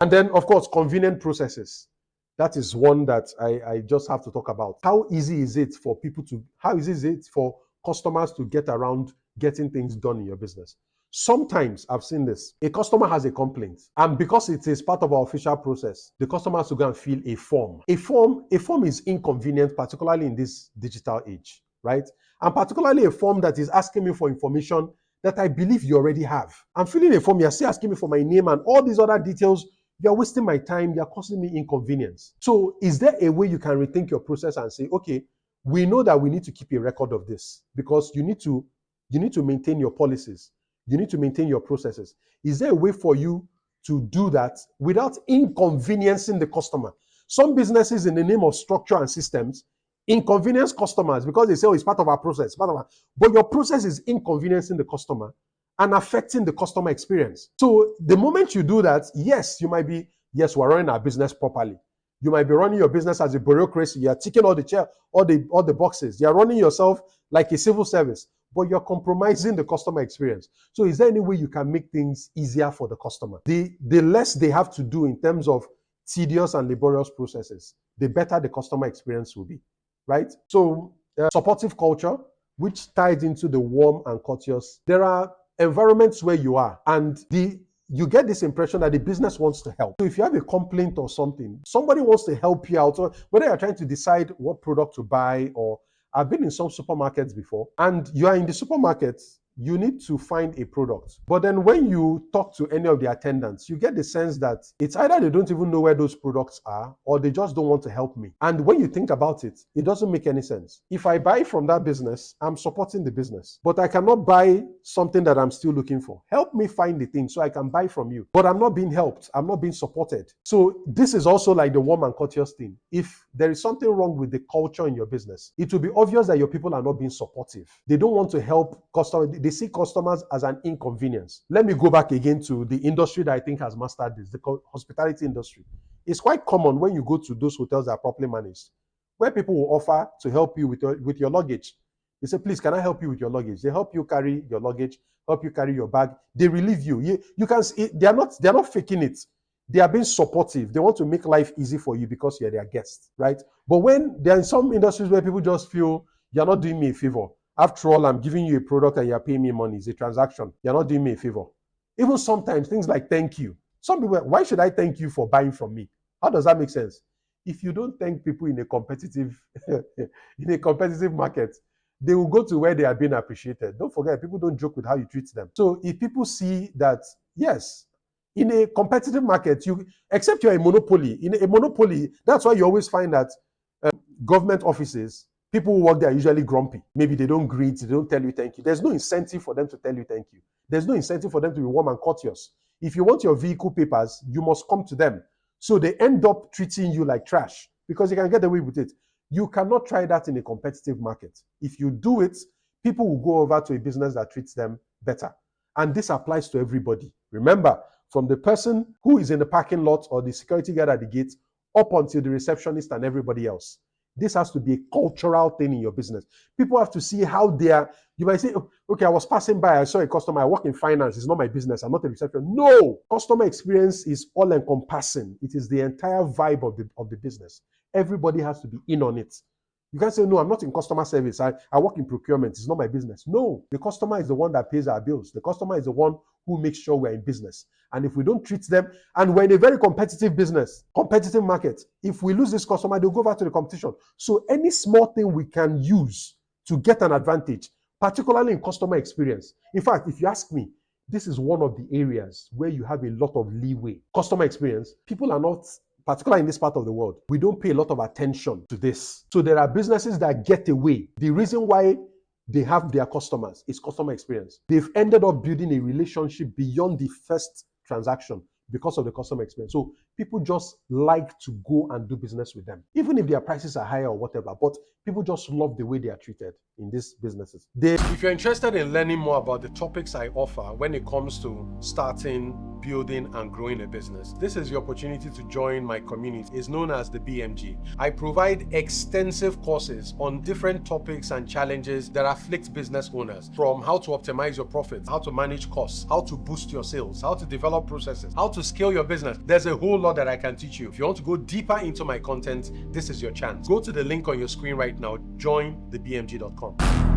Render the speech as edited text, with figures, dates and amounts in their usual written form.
And then, of course, convenient processes. That is one that I just have to talk about. How easy is it for customers to get around getting things done in your business? Sometimes I've seen this. A customer has a complaint, and because it is part of our official process, the customer has to go and fill a form. A form is inconvenient, particularly in this digital age, right? And particularly a form that is asking me for information that I believe you already have. I'm filling a form, you're still asking me for my name and all these other details. You're wasting my time, you're causing me inconvenience. So is there a way you can rethink your process and say, okay, we know that we need to keep a record of this because you need to maintain your policies. You need to maintain your processes. Is there a way for you to do that without inconveniencing the customer? Some businesses, in the name of structure and systems, inconvenience customers because they say, oh, it's part of our process. But your process is inconveniencing the customer and affecting the customer experience. So the moment you do that, yes, we're running our business properly. You might be running your business as a bureaucracy. You're ticking all the boxes. You're running yourself like a civil service, but you're compromising the customer experience. So is there any way you can make things easier for the customer? The less they have to do in terms of tedious and laborious processes, the better the customer experience will be, right? So supportive culture, which ties into the warm and courteous. There are environments where you are, and you get this impression that the business wants to help. So if you have a complaint or something, somebody wants to help you out, or whether you're trying to decide what product to buy, or I've been in some supermarkets before, and you are in the supermarket, you need to find a product. But then when you talk to any of the attendants, you get the sense that it's either they don't even know where those products are, or they just don't want to help me. And when you think about it, it doesn't make any sense. If I buy from that business, I'm supporting the business, but I cannot buy something that I'm still looking for. Help me find the thing so I can buy from you. But I'm not being helped. I'm not being supported. So this is also like the warm and courteous thing. If there is something wrong with the culture in your business, it will be obvious that your people are not being supportive. They don't want to help customers. They see customers as an inconvenience. Let me go back again to the industry that I think has mastered this, the hospitality industry. It's quite common when you go to those hotels that are properly managed, where people will offer to help you with your luggage. They say, please, can I help you with your luggage? They help you carry your luggage, help you carry your bag. They relieve you. You can see they are not faking it. They are being supportive. They want to make life easy for you because you're their guest, right? But when there are some industries where people just feel you're not doing me a favor. After all, I'm giving you a product and you're paying me money. It's a transaction. You're not doing me a favor. Even sometimes things like thank you. Some people, why should I thank you for buying from me? How does that make sense? If you don't thank people in a competitive market, they will go to where they are being appreciated. Don't forget, people don't joke with how you treat them. So if people see that, yes, in a competitive market, except you're a monopoly. In a monopoly, that's why you always find that government offices, people who work there are usually grumpy. Maybe they don't greet, they don't tell you thank you. There's no incentive for them to tell you thank you. There's no incentive for them to be warm and courteous. If you want your vehicle papers, you must come to them. So they end up treating you like trash because you can get away with it. You cannot try that in a competitive market. If you do it, people will go over to a business that treats them better. And this applies to everybody. Remember, from the person who is in the parking lot or the security guard at the gate up until the receptionist and everybody else. This has to be a cultural thing in your business. People have to see how they are. You might say, okay, I was passing by, I saw a customer, I work in finance, it's not my business, I'm not a receptionist. No, customer experience is all encompassing. It is the entire vibe of the business. Everybody has to be in on it. You can't say, no, I'm not in customer service. I work in procurement. It's not my business. No, the customer is the one that pays our bills. The customer is the one who makes sure we're in business. And if we don't treat them, and we're in a very competitive business, competitive market, if we lose this customer, they'll go back to the competition. So any small thing we can use to get an advantage, particularly in customer experience. In fact, if you ask me, this is one of the areas where you have a lot of leeway. Customer experience, people are not, particularly in this part of the world, we don't pay a lot of attention to this. So there are businesses that get away. The reason why they have their customers is customer experience. They've ended up building a relationship beyond the first transaction because of the customer experience. So people just like to go and do business with them, even if their prices are higher or whatever, but people just love the way they are treated in these businesses. If you're interested in learning more about the topics I offer when it comes to starting, building, and growing a business, this is your opportunity to join my community. It's known as the BMG. I provide extensive courses on different topics and challenges that afflict business owners, from how to optimize your profits, how to manage costs, how to boost your sales, how to develop processes, how to to scale your business, there's a whole lot that I can teach you. If you want to go deeper into my content, this is your chance. Go to the link on your screen right now, jointhebmg.com.